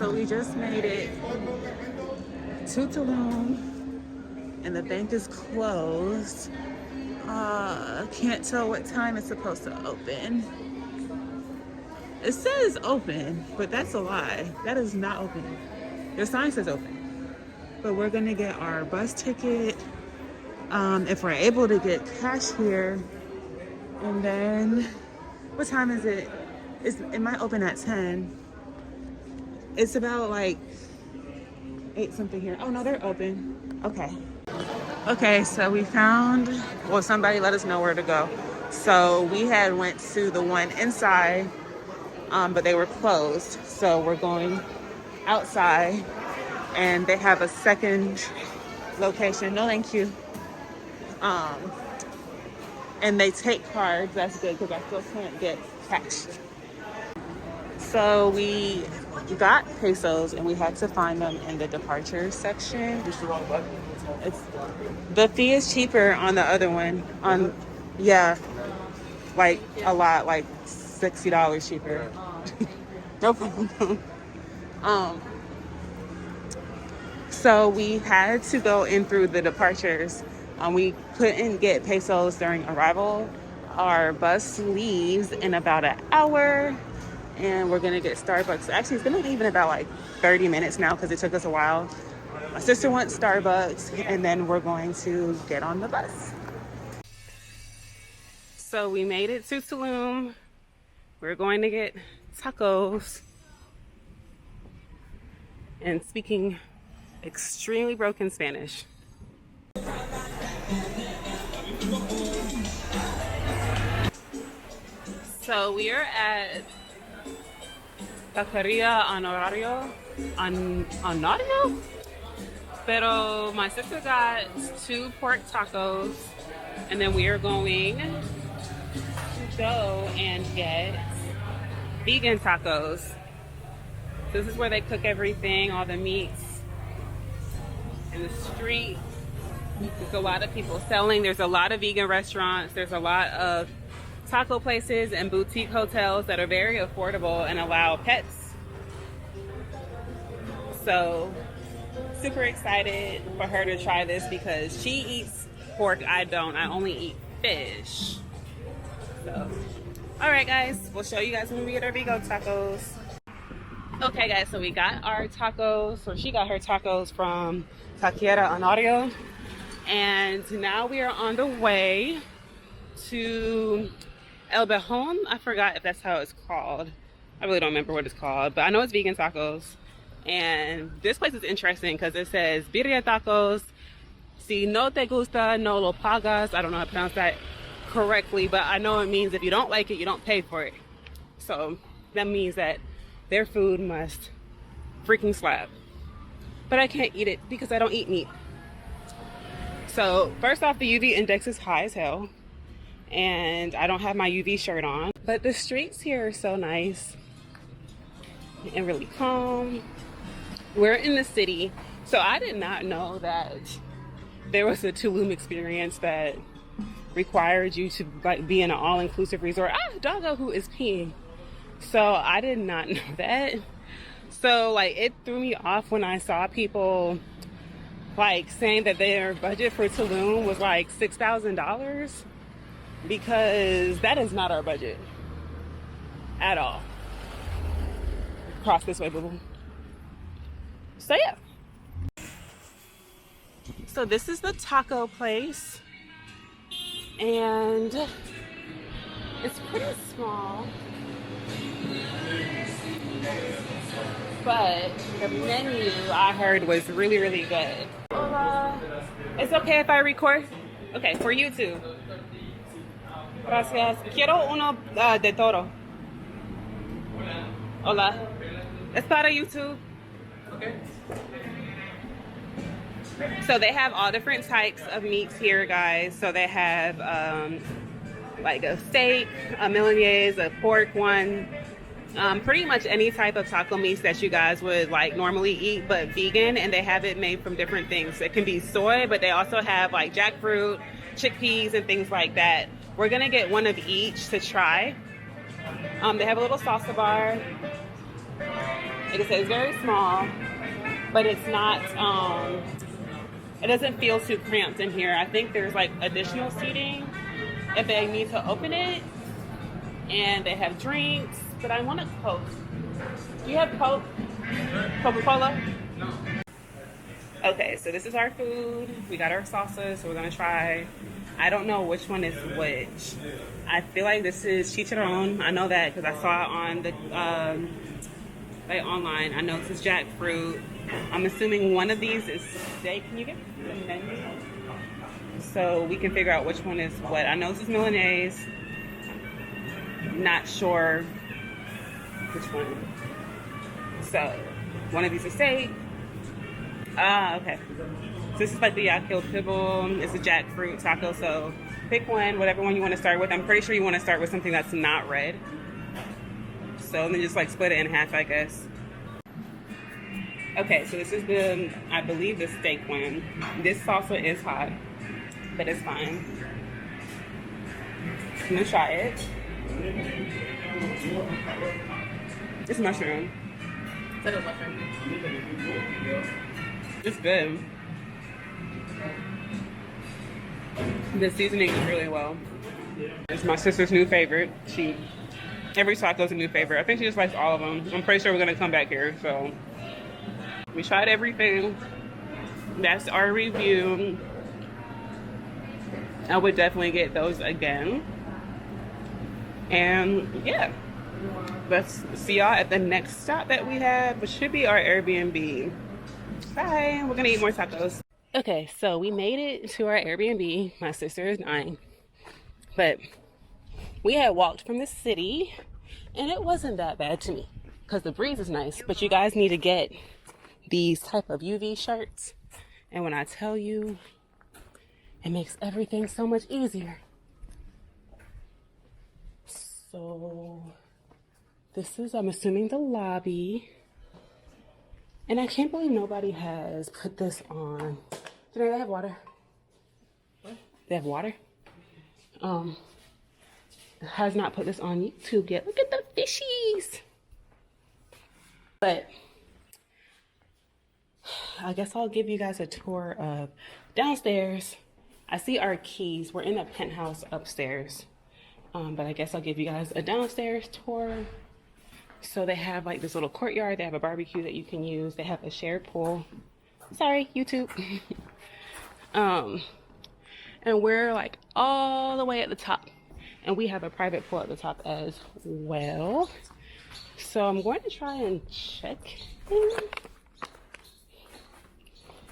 So we just made it to Tulum and the bank is closed. Can't tell what time it's supposed to open. It says open, but that's a lie. That is not open. Your sign says open. But we're gonna get our bus ticket, if we're able to get cash here. And then, what time is it? It might open at 10. It's about like 8 something here. Oh no, they're open. Okay. Okay, so we found, well, somebody let us know where to go. So we had went to the one inside, but they were closed. So we're going outside and they have a second location. No, thank you. And they take cards. That's good because I still can't get cash. So we got pesos and we had to find them in the departure section. The fee is cheaper on the other one. Yeah, like a lot, like $60 cheaper. No problem. So we had to go in through the departures. We couldn't get pesos during arrival. Our bus leaves in about an hour and we're gonna get Starbucks. Actually, it's gonna leave in about like 30 minutes now because it took us a while. My sister wants Starbucks and then we're going to get on the bus. So we made it to Tulum. We're going to get tacos. And speaking extremely broken Spanish. So we are at Taqueria Honorario? Pero my sister got 2 pork tacos and then we are going to go and get vegan tacos. This is where they cook everything, all the meats in the street. There's a lot of people selling. There's a lot of vegan restaurants. There's a lot of taco places and boutique hotels that are very affordable and allow pets. So super excited for her to try this because she eats pork. I don't. I only eat fish. So, all right, guys. We'll show you guys when we get our vegan tacos. Okay, guys. So we got our tacos, or she got her tacos from Taqueria Honorario, and now we are on the way to El Bejon. I forgot if that's how it's called. I really don't remember what it's called, but I know it's vegan tacos. And this place is interesting because it says birria tacos. Si no te gusta, no lo pagas. I don't know how to pronounce that correctly, but I know it means if you don't like it, you don't pay for it. So that means that their food must freaking slap. But I can't eat it because I don't eat meat. So first off, the UV index is high as hell. And I don't have my UV shirt on. But the streets here are so nice and really calm. We're in the city, so I did not know that there was a Tulum experience that required you to like be in an all-inclusive resort. Doggo who is peeing. So I did not know that. So like it threw me off when I saw people like saying that their budget for Tulum was like $6,000 because that is not our budget at all. Cross this way, boo boo. So yeah. So this is the taco place. And it's pretty small. But the menu I heard was really, really good. Hola. It's okay if I record? Okay, for YouTube. Gracias. Quiero uno de toro. Hola. Es para YouTube. Okay. So they have all different types of meats here, guys. So they have like a steak, a milanese, a pork one. Pretty much any type of taco meats that you guys would like normally eat, but vegan, and they have it made from different things. It can be soy, but they also have like jackfruit, chickpeas, and things like that. We're gonna get one of each to try. They have a little salsa bar. Like I said, it's very small, but it's not, it doesn't feel too cramped in here. I think there's like additional seating if they need to open it, and they have drinks, but I want a Coke. Do you have Coke? Coca-Cola? Okay, so this is our food. We got our salsa, so we're gonna try. I don't know which one is which. I feel like this is chicharron. I know that because I saw it on the like online. I know this is jackfruit. I'm assuming one of these is steak. Can you get the menu? So we can figure out which one is what. I know this is Milanese. Not sure which one. So one of these is steak. Ah, okay. So this is like the yakil pibble. It's a jackfruit taco. So pick one, whatever one you want to start with. I'm pretty sure you want to start with something that's not red. So then just like split it in half, I guess. Okay, so this is the, I believe, the steak one. This salsa is hot, but it's fine. I'm gonna try it. It's mushroom. That is mushroom. It's good. The seasoning is really well. It's my sister's new favorite. Every taco's a new favorite. I think she just likes all of them. I'm pretty sure we're gonna come back here, so. We tried everything. That's our review. I would definitely get those again. And yeah, let's see y'all at the next stop that we have, which should be our Airbnb. Bye. We're gonna eat more tacos. Okay, so we made it to our Airbnb. My sister is 9. But we had walked from the city, and it wasn't that bad to me because the breeze is nice. But you guys need to get these type of UV shirts. And when I tell you, it makes everything so much easier. So this is, I'm assuming, the lobby. And I can't believe nobody has put this on. Do they have water? What? They have water? Has not put this on YouTube yet. Look at the fishies. But I guess I'll give you guys a tour of downstairs. I see our keys. We're in a penthouse upstairs. But I guess I'll give you guys a downstairs tour. So they have like this little courtyard. They have a barbecue that you can use. They have a shared pool. Sorry, YouTube. And we're like all the way at the top. And we have a private pool at the top as well. So I'm going to try and check in,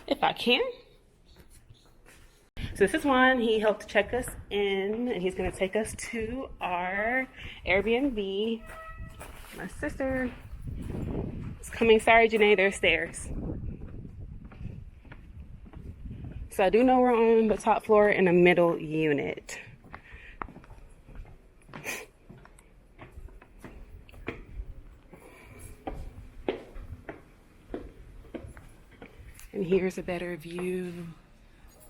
if I can. So this is Juan. He helped check us in, and he's going to take us to our Airbnb. My sister is coming. Sorry, Janae, there's stairs. So I do know we're on the top floor in the middle unit. And here's a better view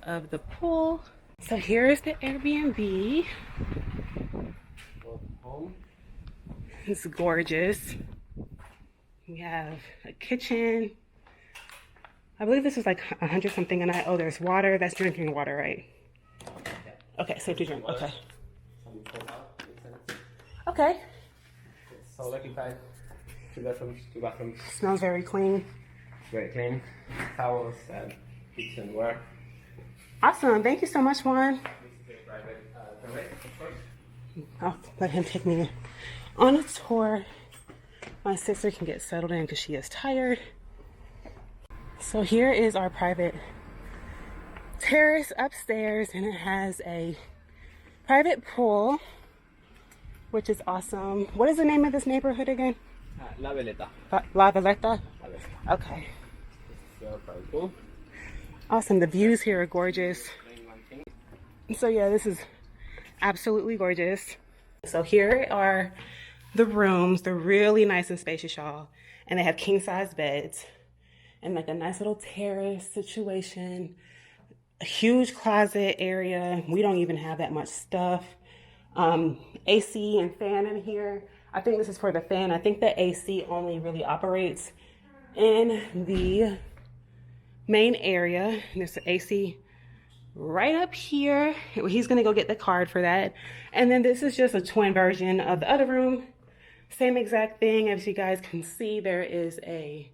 of the pool. So here's the Airbnb. It's gorgeous. We have a kitchen. I believe this is like 100 something a night. Oh, there's water. That's drinking water, right? Okay, safe to drink. Okay. Okay. So lucky 5. 2 bedrooms, 2 bathrooms. Smells very clean. Very clean. Towels and kitchenware. Awesome. Thank you so much, Juan. This is a private toilet, of course. I'll let him take me on a tour. My sister can get settled in because she is tired. So here is our private terrace upstairs, and it has a private pool, which is awesome. What is the name of this neighborhood again? La Veleta. La Veleta? Okay. Pool. Awesome. The views here are gorgeous. So yeah, this is absolutely gorgeous. So here are the rooms. They're really nice and spacious, y'all. And they have king size beds and like a nice little terrace situation. A huge closet area. We don't even have that much stuff. AC and fan in here. I think this is for the fan. I think the AC only really operates in the main area. There's the AC right up here. He's gonna go get the card for that. And then this is just a twin version of the other room. Same exact thing. As you guys can see, there is a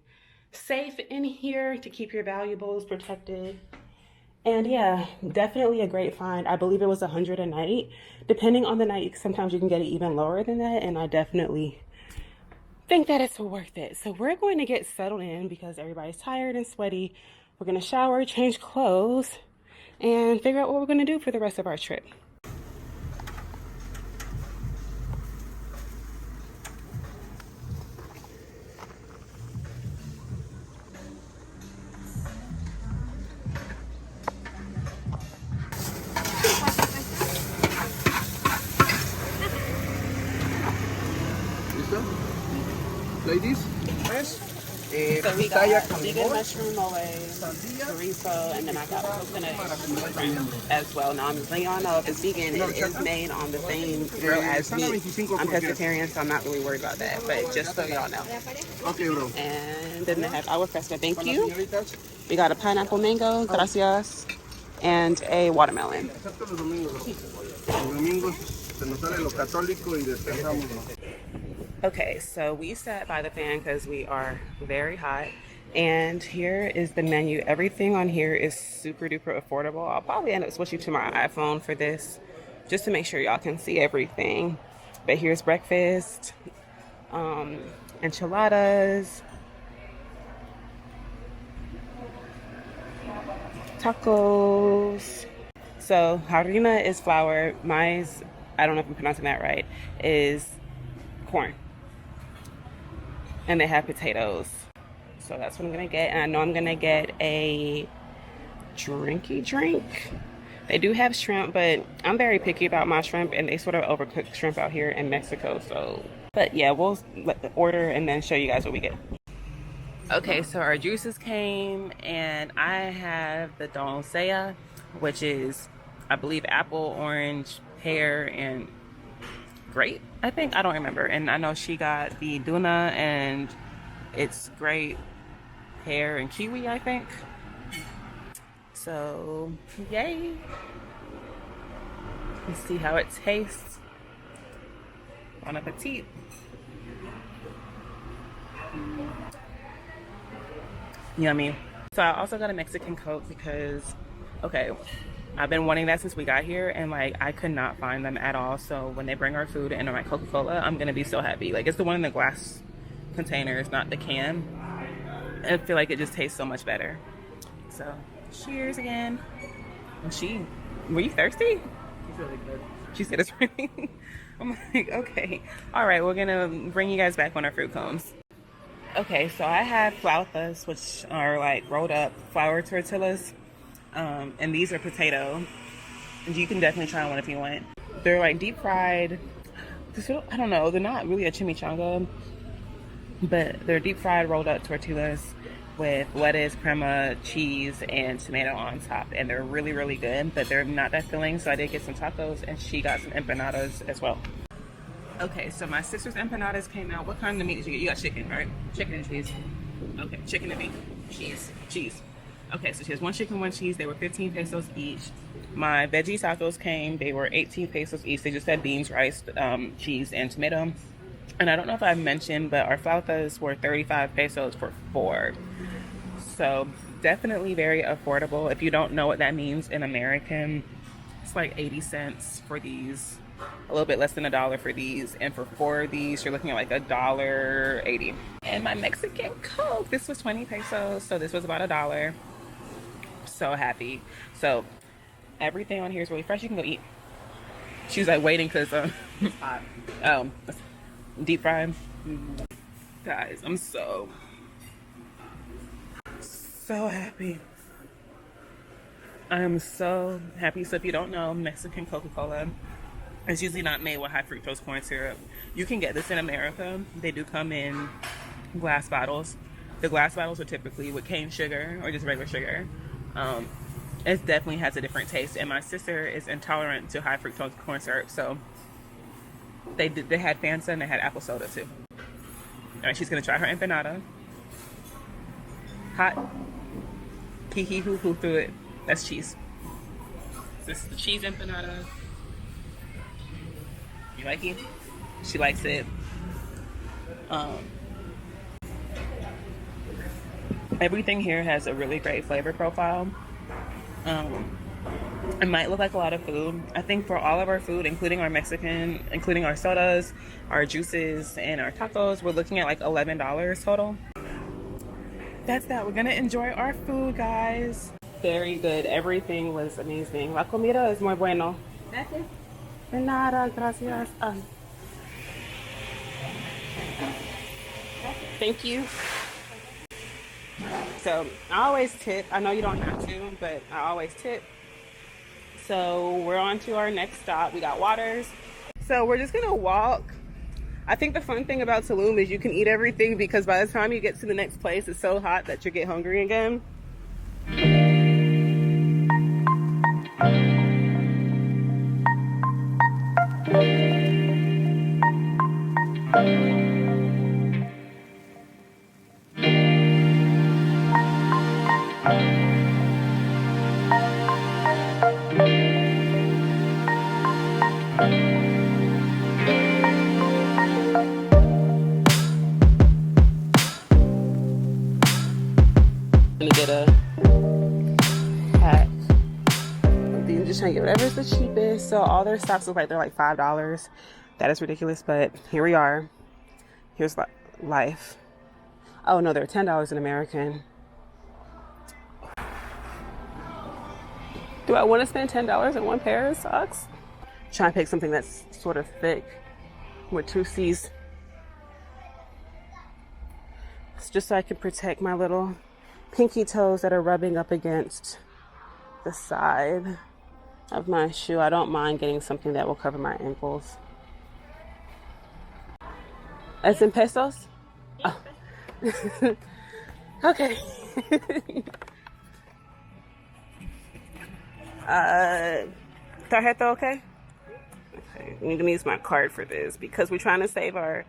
safe in here to keep your valuables protected. And yeah, definitely a great find. I believe it was $100 a night. Depending on the night, sometimes you can get it even lower than that. And I definitely think that it's worth it. So we're going to get settled in because everybody's tired and sweaty. We're going to shower, change clothes, and figure out what we're going to do for the rest of our trip. Ladies, So we got vegan mushroom mole, chorizo, and then I got coconut shrimp as well. Now I'm letting y'all know if it's vegan, it is made on the same grill as meat. I'm pescatarian, so I'm not really worried about that, but just so y'all know. Okay, bro. And then they have agua fresca, thank you. We got a pineapple mango, gracias, and a watermelon. Okay, so we sat by the fan because we are very hot. And here is the menu. Everything on here is super duper affordable. I'll probably end up switching to my iPhone for this just to make sure y'all can see everything. But here's breakfast, enchiladas, tacos. So harina is flour. Mine's, I don't know if I'm pronouncing that right, is corn. And they have potatoes. So that's what I'm gonna get. And I know I'm gonna get a drinky drink. They do have shrimp, but I'm very picky about my shrimp, and they sort of overcook shrimp out here in Mexico. So, but yeah, we'll order and then show you guys what we get. Okay, so our juices came, and I have the doncella, which is, I believe, apple, orange, pear, and grape, I think. I don't remember. And I know she got the Duna, and it's grape, pear, and kiwi, I think. So, yay. Let's see how it tastes. Bon appetit. Yummy. So I also got a Mexican Coke because, okay, I've been wanting that since we got here, and like I could not find them at all. So when they bring our food and my Coca-Cola, I'm gonna be so happy. Like, it's the one in the glass containers, not the can. I feel like it just tastes so much better. So cheers again. And were you thirsty? She said it's raining. I'm like, okay. All right, we're gonna bring you guys back when our fruit comes. Okay, so I have flautas, which are like rolled up flour tortillas. And these are potato. You can definitely try one if you want. They're like deep fried. I don't know, they're not really a chimichanga, but they're deep fried rolled up tortillas with lettuce, crema, cheese, and tomato on top. And they're really, really good, but they're not that filling. So I did get some tacos, and she got some empanadas as well. Okay, so my sister's empanadas came out. What kind of meat did you get? You got chicken, right? Chicken and cheese. Okay, chicken and meat. Cheese. Okay, so she has one chicken, one cheese. They were 15 pesos each. My veggie tacos came. They were 18 pesos each. They just had beans, rice, cheese, and tomato. And I don't know if I mentioned, but our flautas were 35 pesos for 4. So definitely very affordable. If you don't know what that means in American, it's like 80 cents for these. A little bit less than $1 for these, and for 4 of these you're looking at like $1.80. And my Mexican Coke, this was 20 pesos, so this was about $1. So happy. So everything on here is really fresh. You can go eat. She was like waiting because deep fried. Guys, I'm so happy. I am so happy. So if you don't know, Mexican Coca-Cola, it's usually not made with high fructose corn syrup. You can get this in America. They do come in glass bottles. The glass bottles are typically with cane sugar or just regular sugar. It definitely has a different taste. And my sister is intolerant to high fructose corn syrup, so They had Fanta and they had apple soda too. All right, she's gonna try her empanada. Hot. Kiki who threw it. That's cheese. This is the cheese empanada. You like it? She likes it. Everything here has a really great flavor profile. It might look like a lot of food. I think for all of our food, including our Mexican, including our sodas, our juices, and our tacos, we're looking at like $11 total. That's that. We're gonna enjoy our food, guys. Very good. Everything was amazing. La comida es muy bueno. Gracias. De nada, gracias. Thank you. So I always tip. I know you don't have to, but I always tip. So we're on to our next stop. We got Waters. So we're just gonna walk. I think the fun thing about Tulum is you can eat everything because by the time you get to the next place, it's so hot that you get hungry again. Gonna get a hat. I'm just trying to get whatever's the cheapest. So all their stocks look like they're like $5. That is ridiculous, but here we are. Here's life. Oh no, they're $10 in American. Do I want to spend $10 on one pair of socks? Try and pick something that's sort of thick with 2 C's. It's just so I can protect my little pinky toes that are rubbing up against the side of my shoe. I don't mind getting something that will cover my ankles. It's in pesos? Oh. Okay. Tarjeta okay? Okay, I'm gonna use my card for this because we're trying to save our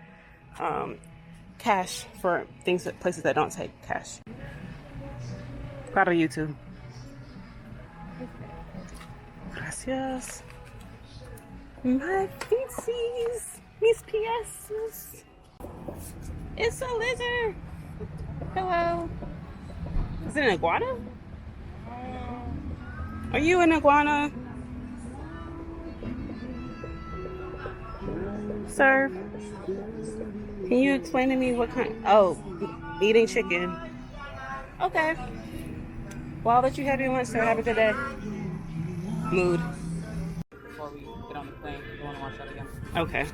cash for places that don't take cash. Proud of you too. Gracias. My feetsies. Mis pies. It's a lizard. Hello. Is it an iguana? Are you an iguana? Sir, can you explain to me what kind? Oh, eating chicken. Okay. Well, I'll let you have your lunch, sir. Have a good day. Mood. Before we get on the plane, you want to watch that again? Okay.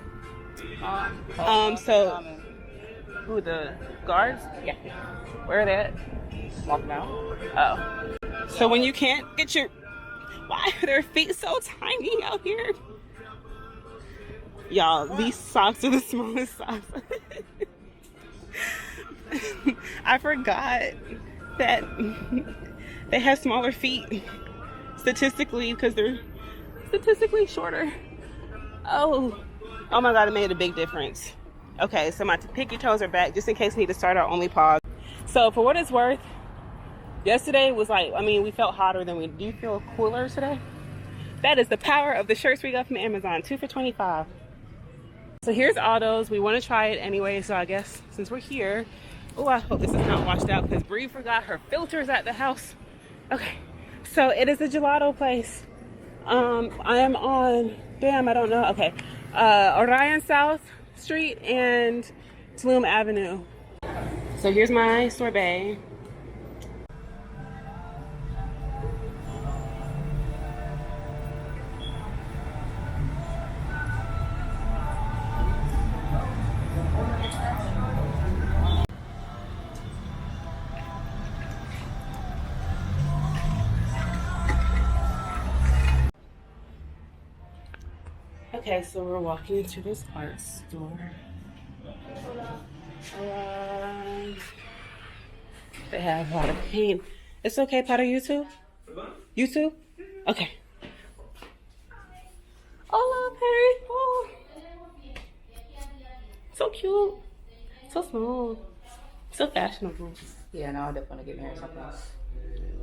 So, Who, the guards? yeah, Where are they at? walking out. Oh. So when you can't get your... Why are their feet so tiny out here? Y'all, these socks are the smallest socks. I forgot that they have smaller feet statistically because they're statistically shorter. Oh my God, it made a big difference. Okay, so my pinky toes are back just in case we need to start our only pause. So for what it's worth, yesterday was like, we felt hotter than we do. You feel cooler today? That is the power of the shirts we got from Amazon, 2 for $25. So here's Aldo's. We want to try it anyway, so I guess since we're here, oh, I hope this is not washed out because Bree forgot her filters at the house. Okay, so it is a gelato place. I am on, I don't know. Okay, Orion South Street and Tulum Avenue. So here's my sorbet. Okay, so we're walking into this art store. They have a lot of paint. It's okay, Potter, you too? You too? Okay. Hola, Perry. Oh. So cute. So small. So fashionable. Yeah, now I definitely get married something else.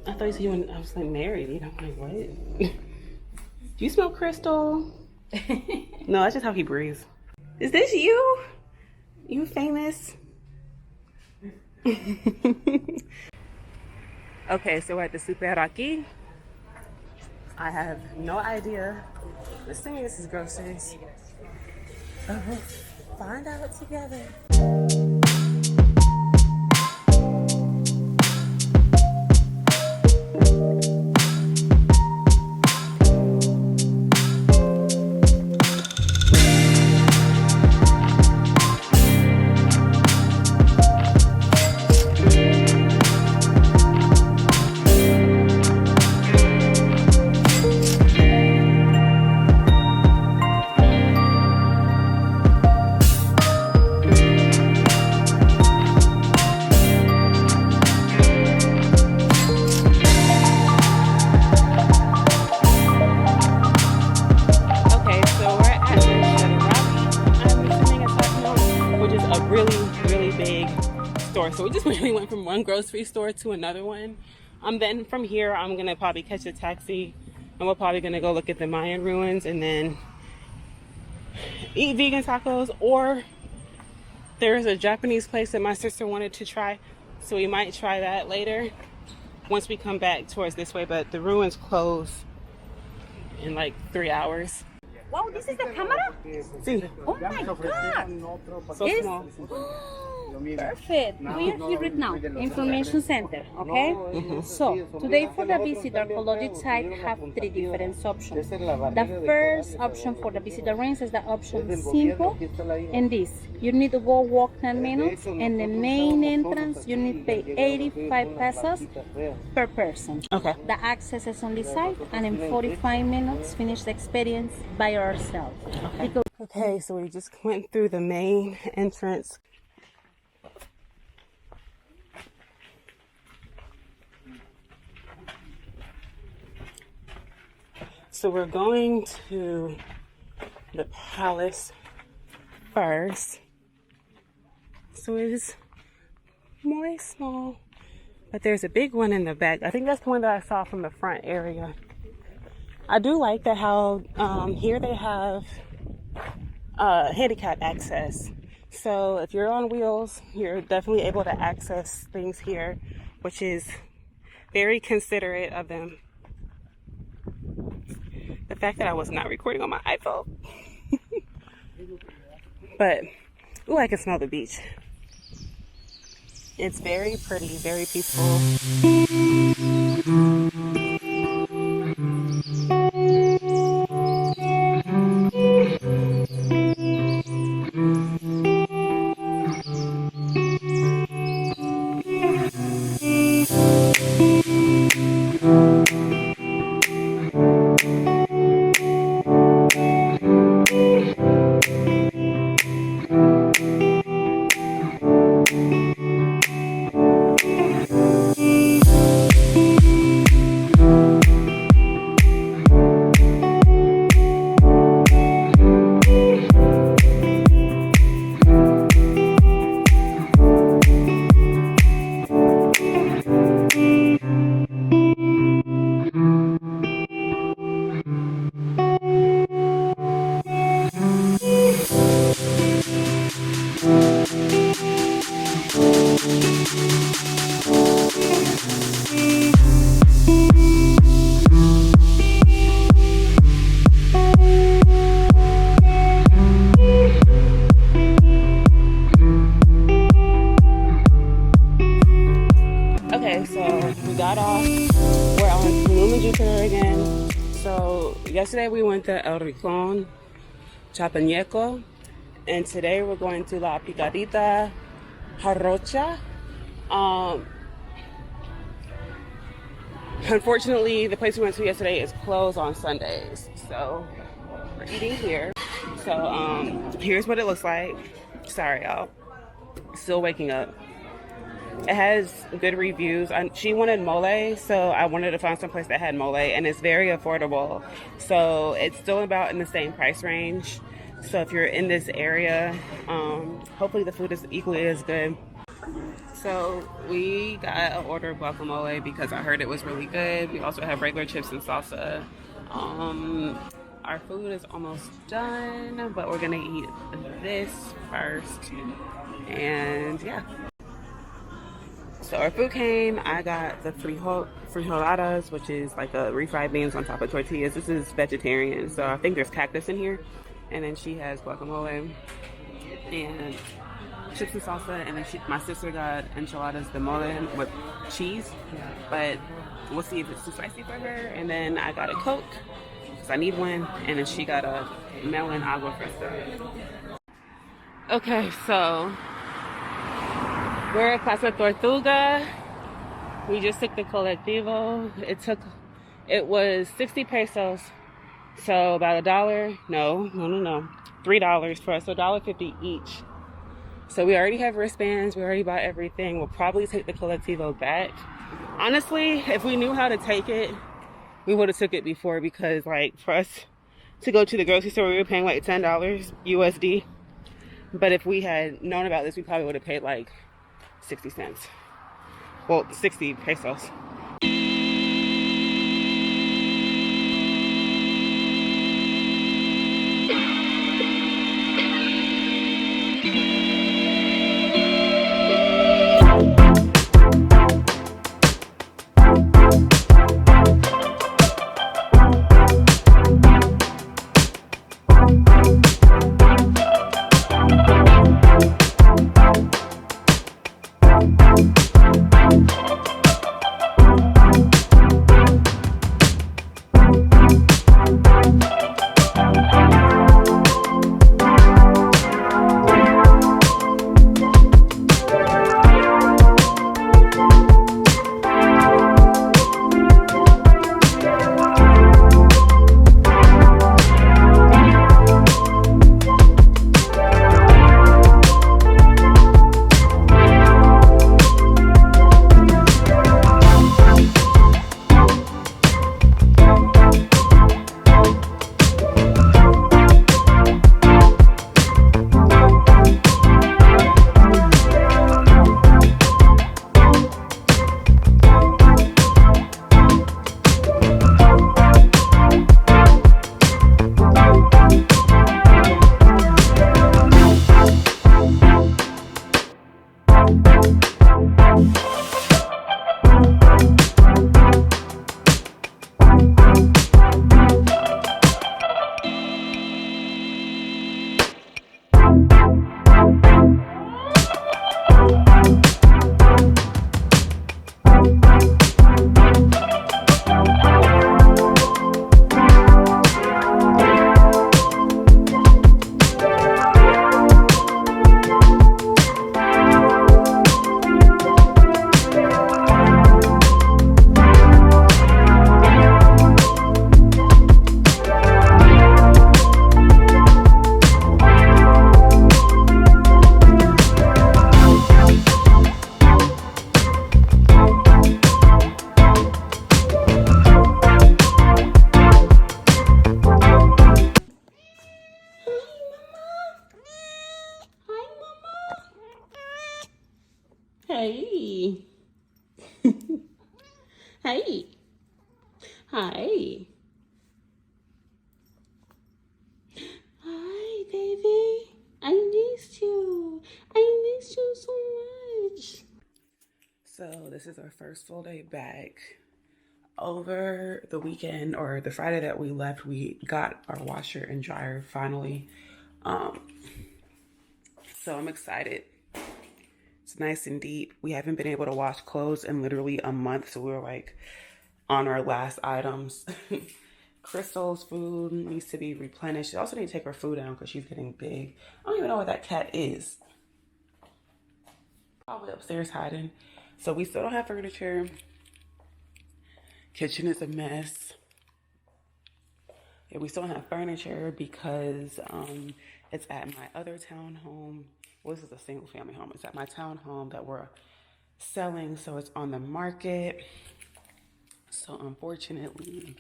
I thought you said you were, I was like married. You know, I'm like, what? Do you smell crystal? No, that's just how he breathes. Is this you? You famous? Okay, so we're at the Superaki. I have no idea. Assuming this is groceries. But we'll find out together. So we just really went from one grocery store to another one. Then from here, I'm gonna probably catch a taxi, and we're probably gonna go look at the Mayan ruins and then eat vegan tacos. Or there's a Japanese place that my sister wanted to try, so we might try that later once we come back towards this way. But the ruins close in like 3 hours. Wow, this is the camera? See, Oh my god! so It's- small. Perfect. We are here right now, information center, okay? So, today for the visitor, archaeological site have 3 different options. The first option for the visitor rings is the option simple, and this. You need to go walk 10 minutes, and the main entrance, you need to pay 85 pesos per person. Okay. The access is on this side, and in 45 minutes, finish the experience by ourselves. Okay, so we just went through the main entrance. So we're going to the palace first. So it's more small, but there's a big one in the back. I think that's the one that I saw from the front area. I do like that how here they have handicap access. So if you're on wheels, you're definitely able to access things here, which is very considerate of them. The fact that I was not recording on my iPhone. But, ooh, I can smell the beach. It's very pretty, very peaceful. Okay, so we got off. We're on Tulum and Jupiter again. So yesterday we went to El Rincon, Chapaneco, and today we're going to La Picadita, Jarocha. Unfortunately, the place we went to yesterday is closed on Sundays, so we're eating here. So here's what it looks like. Sorry, y'all. Still waking up. It has good reviews. She wanted mole, so I wanted to find some place that had mole, and it's very affordable. So it's still about in the same price range. So if you're in this area, hopefully the food is equally as good. So we got an order of guacamole because I heard it was really good. We also have regular chips and salsa. Our food is almost done, but we're gonna eat this first. And yeah. So our food came. I got the frijoladas, which is like a refried beans on top of tortillas. This is vegetarian, so I think there's cactus in here. And then she has guacamole and chips and salsa, and then my sister got enchiladas de mole with cheese, but we'll see if it's too spicy for her. And then I got a Coke because I need one, and then she got a melon agua fresca. Okay, so we're at Casa Tortuga. We just took the colectivo. It was 60 pesos, so about $1. No, $3 for us, so $1.50 each. So we already have wristbands. We already bought everything. We'll probably take the colectivo back. Honestly, if we knew how to take it, we would have took it before, because like for us to go to the grocery store, we were paying like $10 USD. But if we had known about this, we probably would have paid like 60 cents. Well, 60 pesos. Hey. Hey. Hi. Hi, baby. I missed you. I missed you so much. So this is our first full day back. Over the weekend, or the Friday that we left, we got our washer and dryer finally. So I'm excited. It's nice and deep. We haven't been able to wash clothes in literally a month, so we were like on our last items. Crystal's food needs to be replenished. She also need to take her food down because she's getting big. I don't even know where that cat is. Probably upstairs hiding. So we still don't have furniture. Kitchen is a mess. Yeah, we still don't have furniture because it's at my other townhome. Well, this is a single family home. It's at my townhome that we're selling, so it's on the market. So unfortunately,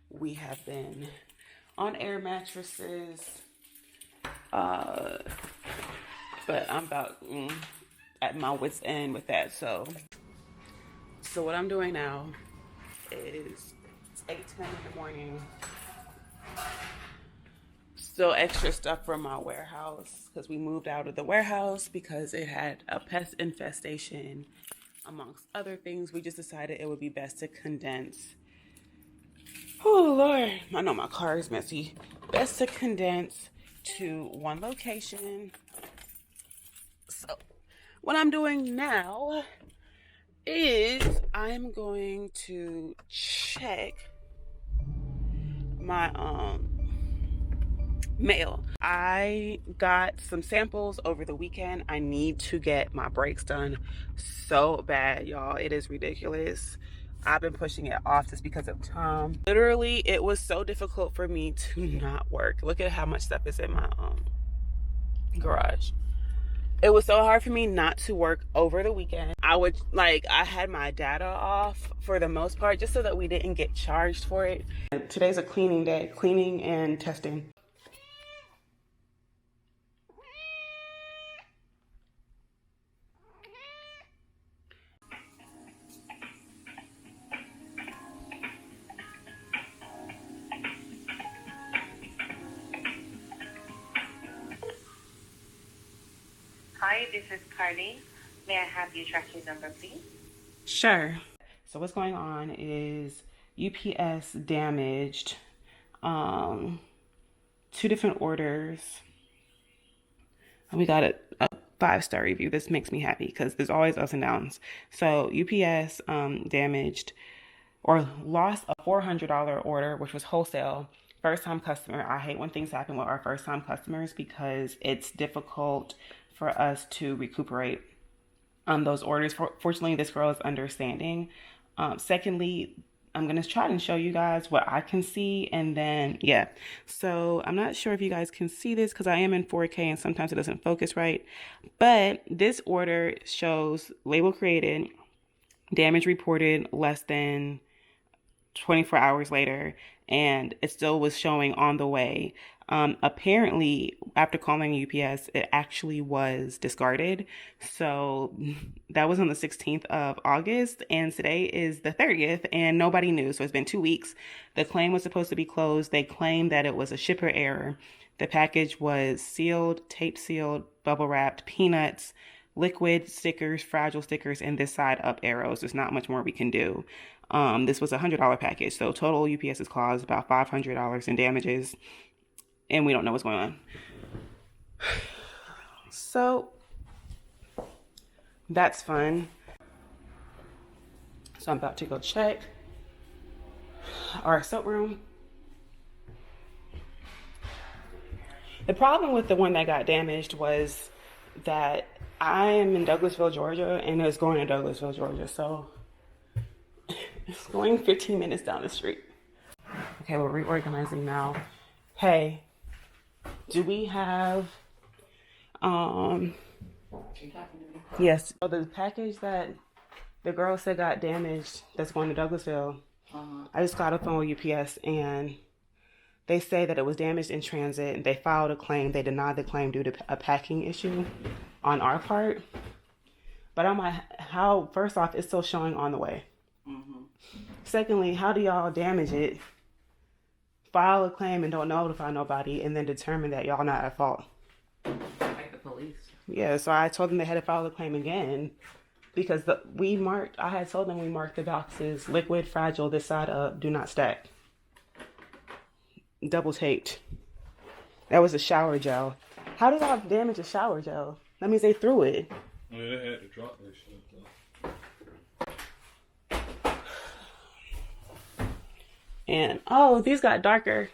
we have been on air mattresses But I'm about at my wit's end with that. So what I'm doing now is it's 8:10 in the morning. Still extra stuff from my warehouse because we moved out of the warehouse because it had a pest infestation. Amongst other things, we just decided it would be best to condense. Oh Lord, I know my car is messy. Best to condense to one location. So what I'm doing now is I'm going to check my mail. I got some samples over the weekend. I need to get my brakes done so bad, y'all. It is ridiculous. I've been pushing it off just because of time. Literally, it was so difficult for me to not work. Look at how much stuff is in my garage. It was so hard for me not to work over the weekend. I had my data off for the most part just so that we didn't get charged for it. Today's a cleaning day, cleaning and testing. Hi, this is Carly. May I have your tracking number, please? Sure. So what's going on is UPS damaged 2 different orders. We got a 5-star review. This makes me happy because there's always ups and downs. So UPS damaged or lost a $400 order, which was wholesale. First-time customer. I hate when things happen with our first-time customers because it's difficult for us to recuperate those orders. Fortunately, this girl is understanding. Secondly, I'm going to try and show you guys what I can see. And then, yeah. So I'm not sure if you guys can see this because I am in 4K and sometimes it doesn't focus right. But this order shows label created, damage reported less than 24 hours later, and it still was showing on the way. Apparently, after calling UPS, it actually was discarded. So that was on the 16th of August, and today is the 30th, and nobody knew. So it's been 2 weeks. The claim was supposed to be closed. They claimed that it was a shipper error. The package was sealed, tape sealed, bubble wrapped, peanuts, liquid stickers, fragile stickers, and this side up arrows. There's not much more we can do. This was a $100 package. So total UPS has caused about $500 in damages. And we don't know what's going on. So that's fun. So I'm about to go check our soap room. The problem with the one that got damaged was that I am in Douglasville, Georgia, and it's going to Douglasville, Georgia. So it's going 15 minutes down the street. Okay, we're reorganizing now. Hey, do we have, yes, so the package that the girl said got damaged that's going to Douglasville, I just got a phone with UPS and they say that it was damaged in transit and they filed a claim. They denied the claim due to a packing issue on our part. But I'm like, how, first off, it's still showing on the way. Secondly, how do y'all damage it, file a claim and don't notify nobody, and then determine that y'all not at fault? Like the police. Yeah, so I told them they had to file a claim again because I had told them we marked the boxes liquid, fragile, this side up, do not stack. Double taped. That was a shower gel. How did y'all damage a shower gel? That means they threw it. Oh, yeah, they had to drop that shit though. And, oh, these got darker.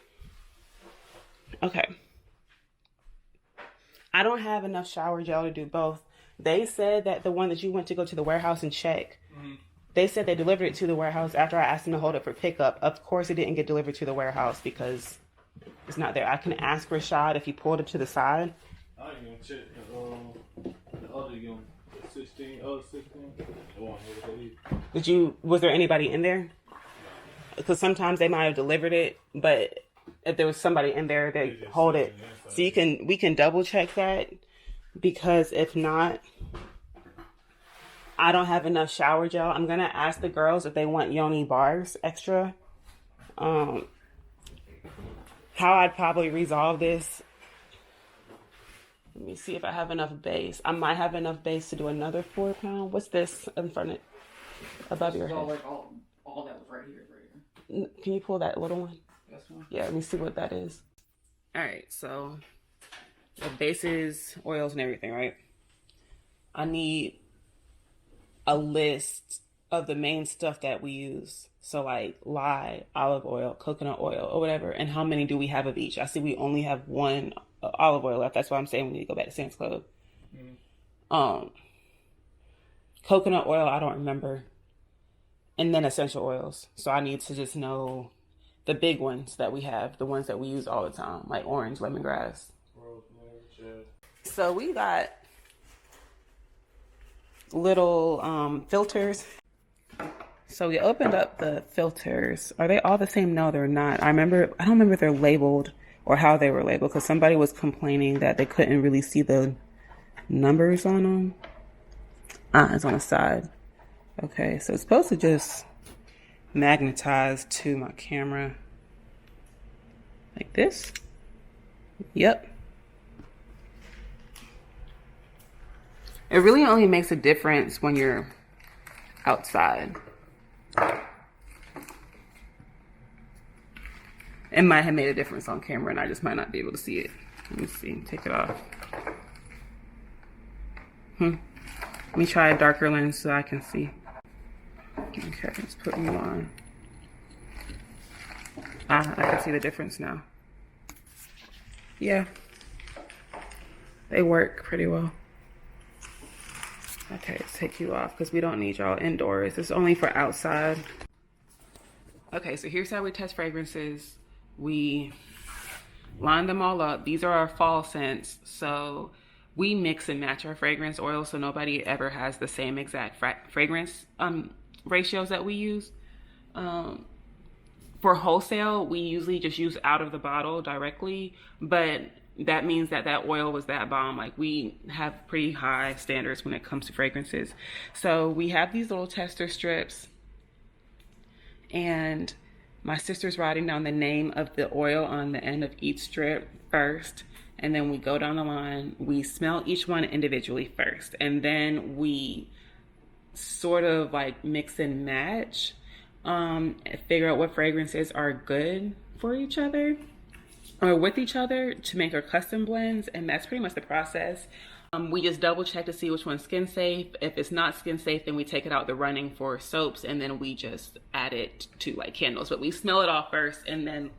Okay. I don't have enough shower gel to do both. They said that the one that you went to go to the warehouse and check, they said they delivered it to the warehouse after I asked them to hold it for pickup. Of course, it didn't get delivered to the warehouse because it's not there. I can ask Rashad if he pulled it to the side. I ain't gonna check the other unit. 16. The one over there. Was there anybody in there? Because sometimes they might have delivered it, but if there was somebody in there that hold it. So we can double check that, because if not, I don't have enough shower gel. I'm gonna ask the girls if they want yoni bars extra. How I'd probably resolve this. Let me see if I have enough base. I might have enough base to do another 4 pound. What's this in front of above your head? All that was right here. Can you pull that little one? This one? Yeah, let me see what that is. All right, so the bases, oils, and everything, right? I need a list of the main stuff that we use. So like lye, olive oil, coconut oil, or whatever. And how many do we have of each? I see we only have one olive oil left. That's why I'm saying we need to go back to Sam's Club. Coconut oil, I don't remember. And then essential oils. So I need to just know the big ones that we have, the ones that we use all the time, like orange, lemongrass. So we got little filters. So we opened up the filters. Are they all the same? No, they're not. I don't remember if they're labeled or how they were labeled, because somebody was complaining that they couldn't really see the numbers on them. It's on the side. Okay, so it's supposed to just magnetize to my camera like this. Yep. It really only makes a difference when you're outside. It might have made a difference on camera and I just might not be able to see it. Let me see, take it off. Let me try a darker lens so I can see. Okay, let's put them on. I can see the difference now. Yeah, they work pretty well. Okay, let's take you off because we don't need y'all indoors. It's only for outside. Okay, so here's how we test fragrances. We line them all up. These are our fall scents. So we mix and match our fragrance oil so nobody ever has the same exact fragrance ratios that we use. For wholesale, we usually just use out of the bottle directly, but that means that oil was that bomb. Like, we have pretty high standards when it comes to fragrances. So we have these little tester strips, and my sister's writing down the name of the oil on the end of each strip first, and then we go down the line. We smell each one individually first, and then we sort of like mix and match, figure out what fragrances are good for each other or with each other to make our custom blends. And that's pretty much the process. We just double check to see which one's skin safe. If it's not skin safe, then we take it out the running for soaps, and then we just add it to like candles. But we smell it off first and then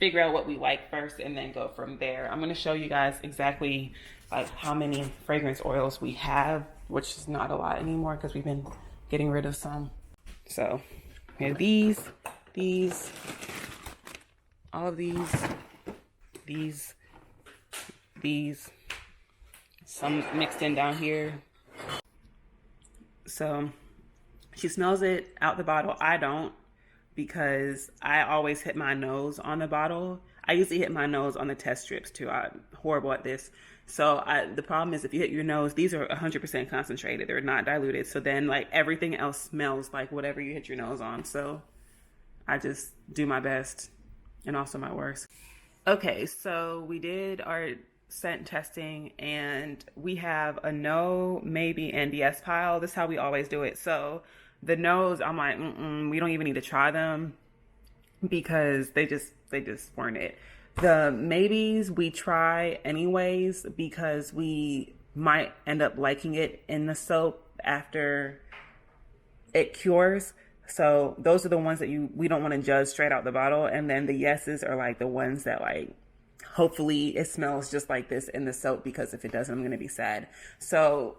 figure out what we like first and then go from there. I'm going to show you guys exactly like how many fragrance oils we have, which is not a lot anymore because we've been getting rid of some. So we have these, all of these, some mixed in down here. So she smells it out the bottle. I don't, because I always hit my nose on the bottle. I usually hit my nose on the test strips too. I'm horrible at this. So the problem is if you hit your nose, these are 100% concentrated. They're not diluted. So then like everything else smells like whatever you hit your nose on. So I just do my best and also my worst. Okay, so we did our scent testing and we have a no, maybe, and yes pile. This is how we always do it. So the no's, I'm like, we don't even need to try them because they just weren't it. The maybes we try anyways because we might end up liking it in the soap after it cures. So those are the ones that we don't want to judge straight out the bottle. And then the yeses are like the ones that like, hopefully it smells just like this in the soap, because if it doesn't, I'm going to be sad. So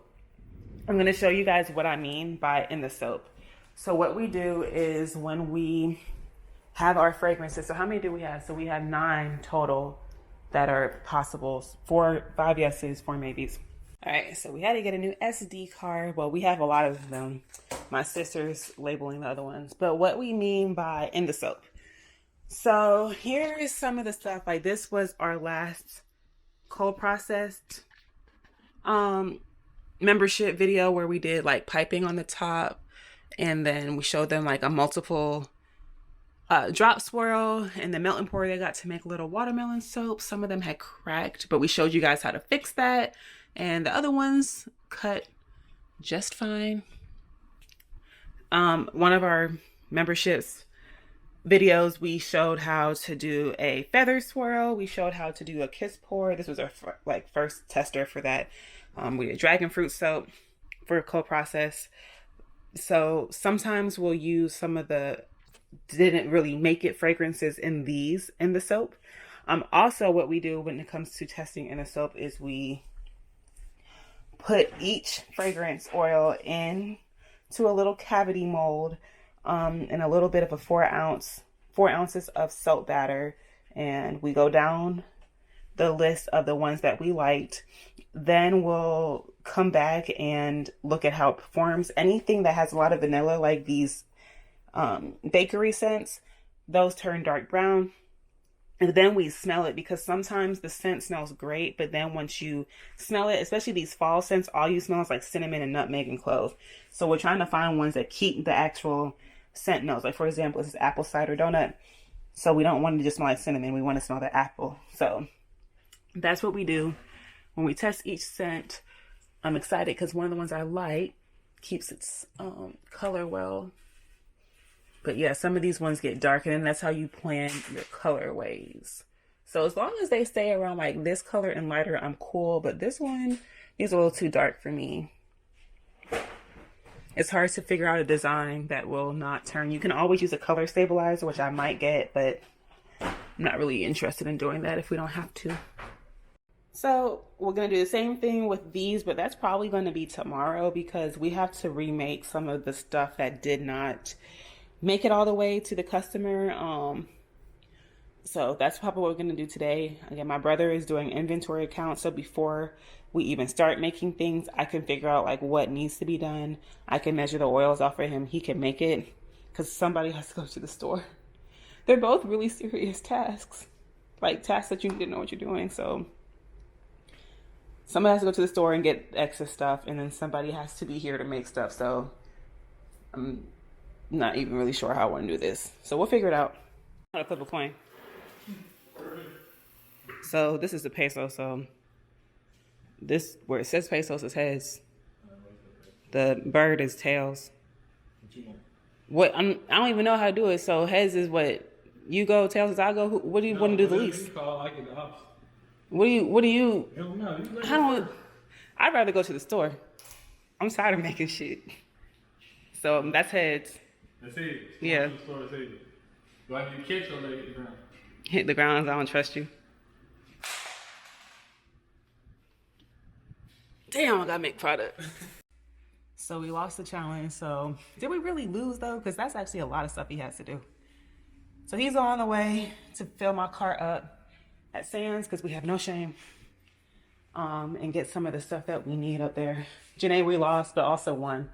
I'm going to show you guys what I mean by in the soap. So what we do is when we have our fragrances, so how many do we have? So we have 9 total that are possible. 5 yeses, 4 maybes. All right, so we had to get a new SD card. Well, we have a lot of them. My sister's labeling the other ones. But what we mean by in the soap. So here is some of the stuff. Like this was our last cold processed membership video where we did like piping on the top, and then we showed them like a multiple drop swirl and the melting pour they got to make little watermelon soap. Some of them had cracked, but we showed you guys how to fix that, and the other ones cut just fine. One of our memberships videos, we showed how to do a feather swirl. We showed how to do a kiss pour. This was our first tester for that. We did dragon fruit soap for cold process. So sometimes we'll use some of the didn't really make it fragrances in the soap. Also what we do when it comes to testing in a soap is we put each fragrance oil in to a little cavity mold and a little bit of a 4 ounces of soap batter, and we go down the list of the ones that we liked. Then we'll come back and look at how it performs. Anything that has a lot of vanilla, like these bakery scents, those turn dark brown. And then we smell it, because sometimes the scent smells great, but then once you smell it, especially these fall scents, all you smell is like cinnamon and nutmeg and clove. So we're trying to find ones that keep the actual scent notes. Like for example, this is apple cider donut. So we don't want to just smell like cinnamon. We want to smell the apple. So that's what we do when we test each scent. I'm excited because one of the ones I like keeps its color well. But yeah, some of these ones get darker, and that's how you plan your colorways. So as long as they stay around like this color and lighter, I'm cool. But this one is a little too dark for me. It's hard to figure out a design that will not turn. You can always use a color stabilizer, which I might get, but I'm not really interested in doing that if we don't have to. So we're going to do the same thing with these, but that's probably going to be tomorrow, because we have to remake some of the stuff that did not make it all the way to the customer. So that's probably what we're going to do today. Again, my brother is doing inventory accounts, so before we even start making things, I can figure out like what needs to be done. I can measure the oils off for him. He can make it, because somebody has to go to the store. They're both really serious tasks, like tasks that you need to know what you're doing. So somebody has to go to the store and get extra stuff, and then somebody has to be here to make stuff. So I'm not even really sure how I want to do this. So we'll figure it out. How to flip a coin. So this is the peso. So this, where it says pesos, is heads. The bird is tails. What I don't even know how to do it. So heads is what you go, tails is I go. What do you want to do the least? What do you? I'd rather go to the store. I'm tired of making shit. So that's heads. That's it. Yeah. Do I need to catch or let it hit the ground? Hit the ground. I don't trust you. Damn, I gotta make product. So we lost the challenge. So did we really lose though? Because that's actually a lot of stuff he has to do. So he's on the way to fill my cart up at Sam's, because we have no shame. And get some of the stuff that we need up there. Janae, we lost, but also won.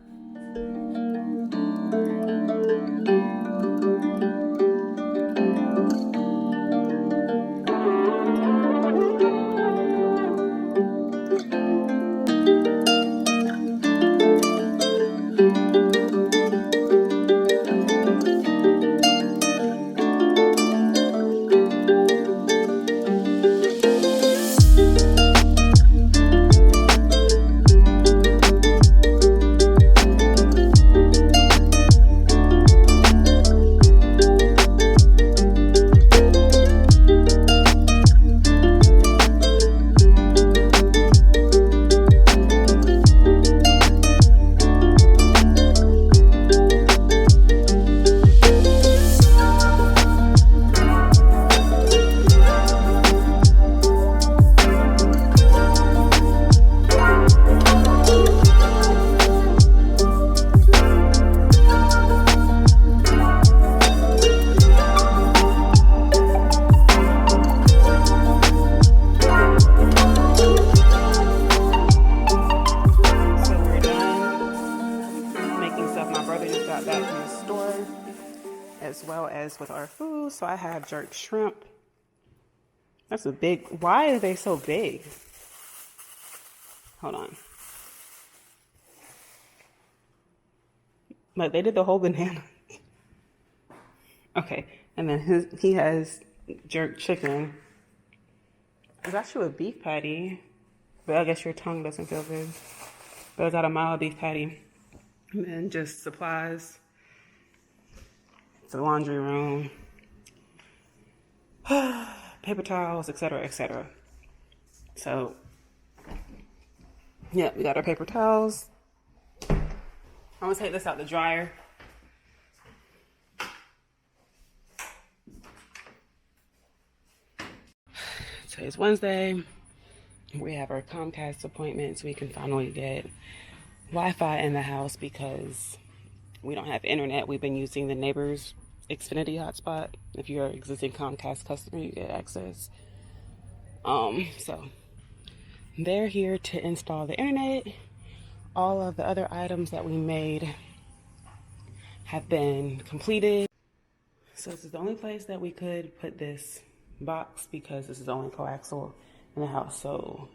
as well as with our food. So I have jerk shrimp. That's a big, why are they so big? Hold on. Like they did the whole banana. Okay, and then he has jerk chicken. It's actually a beef patty, but I guess your tongue doesn't feel good. But I got a mild beef patty. And then just supplies. The laundry room. Paper towels, etc., etc. So, yeah, we got our paper towels. I'm gonna take this out the dryer. Today's Wednesday. We have our Comcast appointment so we can finally get Wi-Fi in the house because we don't have internet. We've been using the neighbor's Xfinity hotspot. If you're an existing Comcast customer, you get access. So they're here to install the internet. All of the other items that we made have been completed. So this is the only place that we could put this box because this is the only coaxial in the house. So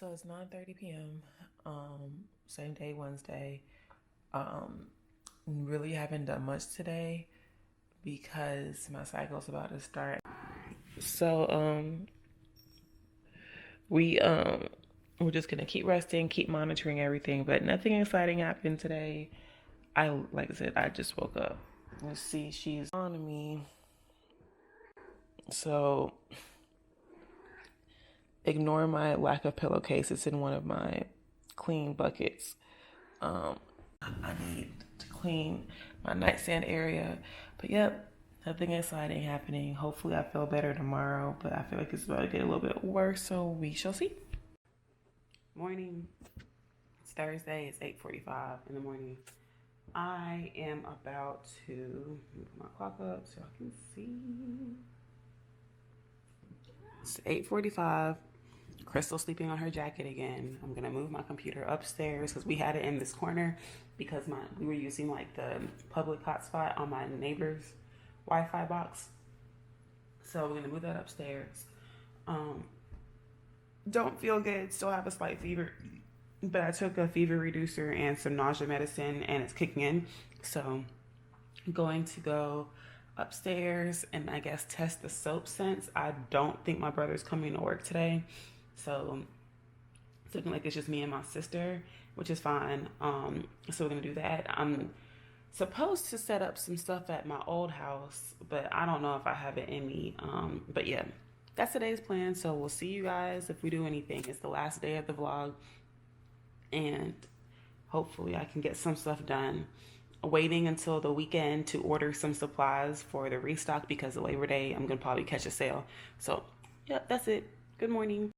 it's 9:30 p.m. Same day, Wednesday. Really haven't done much today because my cycle's about to start. So we're just gonna keep resting, keep monitoring everything, but nothing exciting happened today. Like I said, I just woke up. Let's see, she's on me. So ignore my lack of pillowcase. It's in one of my clean buckets. I need to clean my nightstand area. But yep, nothing exciting happening. Hopefully I feel better tomorrow, but I feel like it's about to get a little bit worse, so we shall see. Morning. It's Thursday. It's 8:45 in the morning. I am about to move my clock up so I can see. It's 8:45. Crystal's sleeping on her jacket again. I'm gonna move my computer upstairs because we had it in this corner because we were using like the public hotspot on my neighbor's Wi-Fi box. So we're gonna move that upstairs. Don't feel good. Still have a slight fever, but I took a fever reducer and some nausea medicine, and it's kicking in. So I'm going to go upstairs and I guess test the soap scents. I don't think my brother's coming to work today, so it's looking like it's just me and my sister, which is fine. So we're gonna do that. I'm supposed to set up some stuff at my old house, but I don't know if I have it in me. But yeah, that's today's plan. So we'll see you guys if we do anything. It's the last day of the vlog, and hopefully I can get some stuff done. Waiting until the weekend to order some supplies for the restock because of Labor Day, I'm gonna probably catch a sale. So yeah, that's it. Good morning.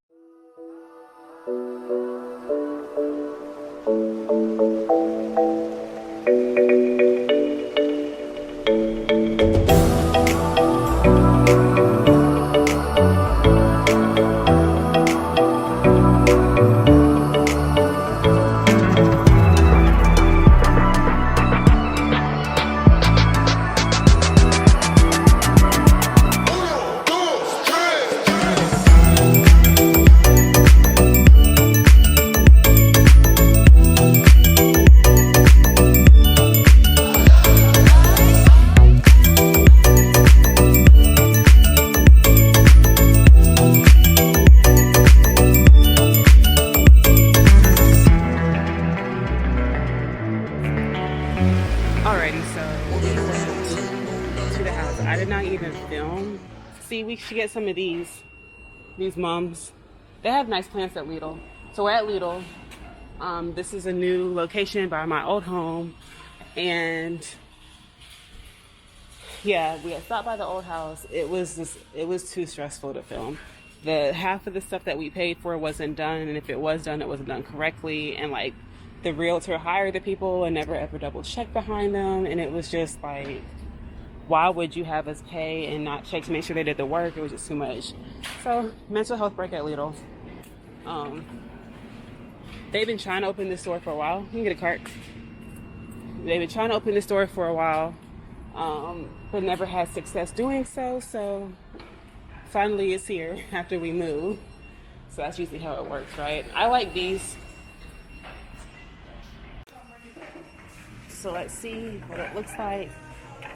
We should get some of these mums. They have nice plants at Lidl. So we're at Lidl. This is a new location by my old home, and yeah, we had stopped by the old house. It was too stressful to film. The half of the stuff that we paid for wasn't done, and if it was done, it wasn't done correctly. And like the realtor hired the people and never ever double checked behind them, and it was just like, why would you have us pay and not check to make sure they did the work? It was just too much. So, mental health break at Lidl. They've been trying to open this store for a while. You can get a cart. They've been trying to open the store for a while, but never had success doing so. So finally it's here after we move. So that's usually how it works, right? I like these. So let's see what it looks like.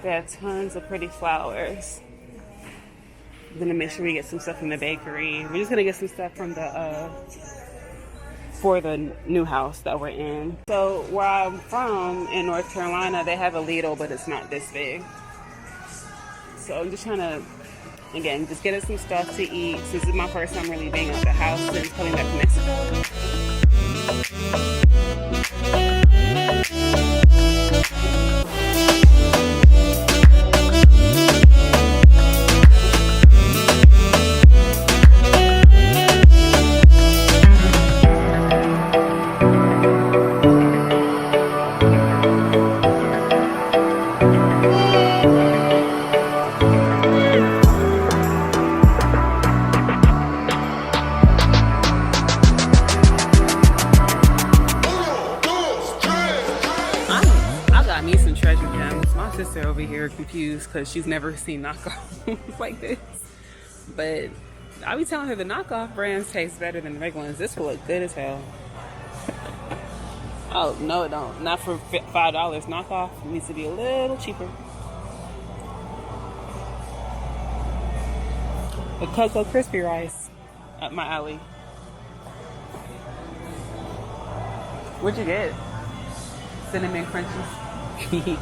They have tons of pretty flowers. I'm gonna make sure we get some stuff from the bakery. We're just gonna get some stuff from the for the new house that we're in. So where I'm from in North Carolina, they have a Lidl, but it's not this big. So I'm just trying to, again, just get us some stuff to eat. This is my first time really being out the house since coming back from Mexico. Over here confused because she's never seen knockoffs like this, but I be telling her the knockoff brands taste better than the regular ones. This will look good as hell. Oh no, it don't. Not for $5. Knockoff needs to be a little cheaper. The Cocoa Crispy Rice up my alley. What'd you get? Cinnamon crunchies.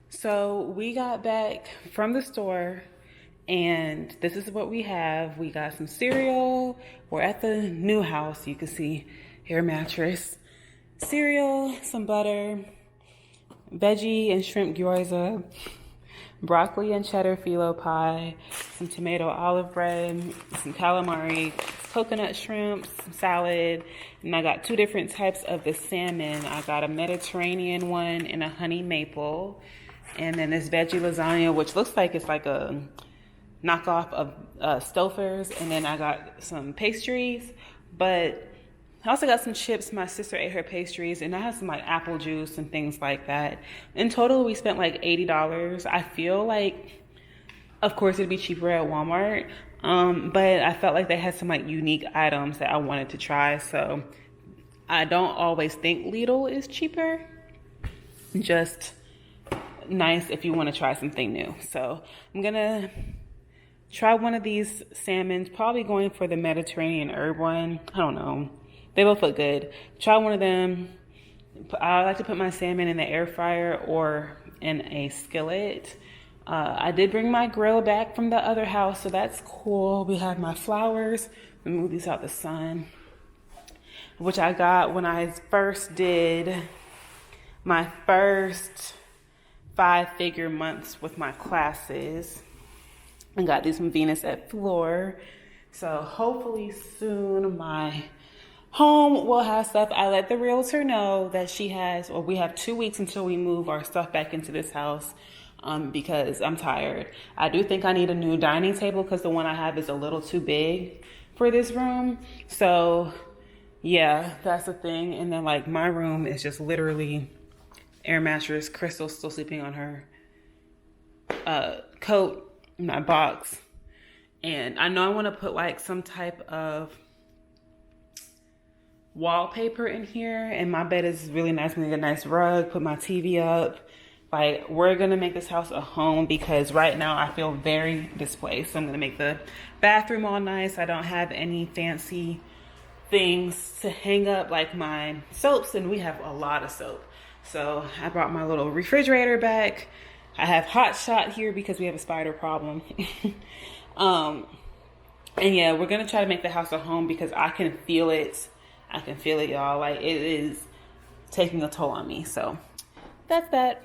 So we got back from the store and this is what we have. We got some cereal. We're at the new house. You can see air mattress, cereal, some butter, veggie and shrimp gyoza, broccoli and cheddar phyllo pie, some tomato olive bread, some calamari, coconut shrimp, some salad, and I got 2 different types of the salmon. I got a Mediterranean one and a honey maple. And then this veggie lasagna, which looks like it's like a knockoff of Stouffer's. And then I got some pastries, but I also got some chips. My sister ate her pastries, and I had some like apple juice and things like that. In total, we spent like $80. I feel like, of course, it'd be cheaper at Walmart, but I felt like they had some like unique items that I wanted to try. So I don't always think Lidl is cheaper. Just nice if you want to try something new. So I'm gonna try one of these salmons, probably going for the Mediterranean herb one. I don't know, they both look good. Try one of them. I like to put my salmon in the air fryer or in a skillet. I did bring my grill back from the other house, so that's cool. We have my flowers. Let me move these out the sun, which I got when I first did my first 5-figure months with my classes. I got these from Venus at Floor. So hopefully soon my home will have stuff. I let the realtor know that she has, or we have 2 weeks until we move our stuff back into this house because I'm tired. I do think I need a new dining table because the one I have is a little too big for this room. So yeah, that's the thing. And then like my room is just literally air mattress. Crystal's still sleeping on her coat in my box. And I know I want to put like some type of wallpaper in here. And my bed is really nice. I'm gonna get a nice rug, put my TV up. Like, we're gonna make this house a home because right now I feel very displaced. So I'm gonna make the bathroom all nice. I don't have any fancy things to hang up like my soaps, and we have a lot of soap. So I brought my little refrigerator back. I have Hot Shot here because we have a spider problem. And yeah, we're gonna try to make the house a home because I can feel it. I can feel it, y'all. Like, it is taking a toll on me. So that's that.